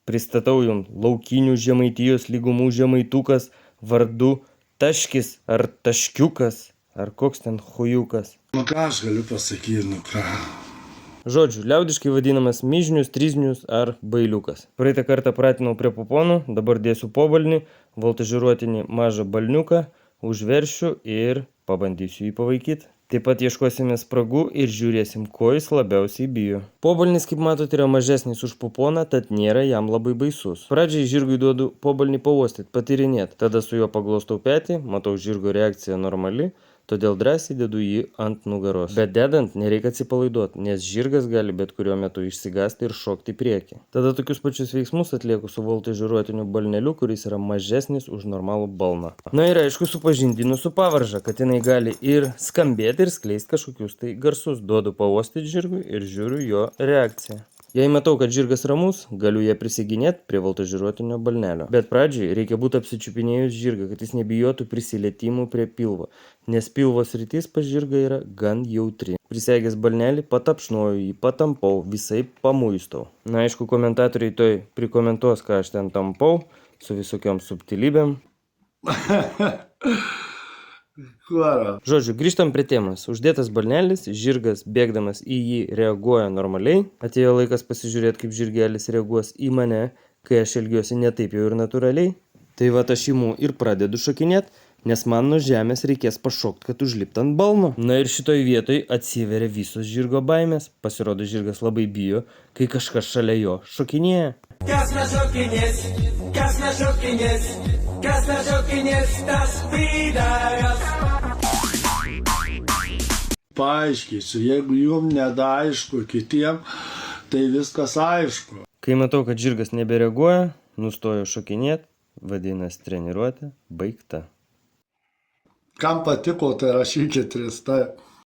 Pristatau jums laukinių Žemaitijos lygumų žemaitukas vardu Taškis ar Taškiukas ar koks ten chujukas. Nu ką aš galiu pasakyti, nu ką. Žodžiu, liaudiškai vadinamas myžnius, triznius ar bailiukas. Praeitą kartą pratinau prie puponų, dabar dėsiu pobalnį, voltažiruotinį mažą balniuką, užveršiu ir pabandysiu jį pavaikyti. Taip pat ieškosime spragų ir žiūrėsim, ko jis labiausiai bijo. Pobalnis, kaip matote, yra mažesnis už puponą, tad nėra jam labai baisus. Pradžiai žirgui duodu pobalnį pauostyti, patyrinėti. Tada su juo paglostau petį, matau žirgo reakcija normali, todėl drąsiai dedu jį ant nugaros. Bet dedant nereikia atsipalaiduoti, nes žirgas gali bet kuriuo metu išsigąsti ir šokti į priekį. Tada tokius pačius veiksmus atlieku su voltažiruotiniu balneliu, kuris yra mažesnis už normalų balną. Na ir aišku, supažindinu su pavarža, kad jinai gali ir skambėti ir skleisti kažkokius tai garsus. Duodu pauostyti žirgui ir žiūriu jo reakciją. Jei matau, kad žirgas ramus, galiu ją prisiginėti prie voltažiruotinio balnelio. Bet pradžiai reikia būti apsičiupinėjus žirgą, kad jis nebijotų prisilietimų prie pilvo, nes pilvo sritis pas žirgą yra gan jautri. Prisegęs balnelį, patapšnoju jį, patampau, visai pamuistau. Na aišku, komentatoriai toj prikomentuos, ką aš ten tampau, su visokiom subtilybėm. Žodžiu, grįžtam prie temos. Uždėtas balnelis, žirgas bėgdamas į jį reaguoja normaliai. Atėjo laikas pasižiūrėti, kaip žirgelis reaguos į mane, kai aš elgiuosi ne taip jau ir natūraliai. Tai va aš imu ir pradedu šokinėti, nes man nuo žemės reikės pašokti, kad užlipti ant balno. Na ir šitoj vietoj atsiveria visos žirgo baimės. Pasirodo, žirgas labai bijo, kai kažkas šalia jo šokinėja. Kas nešokinės, kas nešokinės, kas nešokinės, tas pridaras. Paaiškysiu, jeigu jums nedaaišku kitiem, tai viskas aišku. Kai matau, kad žirgas nebereaguoja, nustoju šokinėti, vadinasi treniruotė baigta. Kam patiko, tai rašykit 3.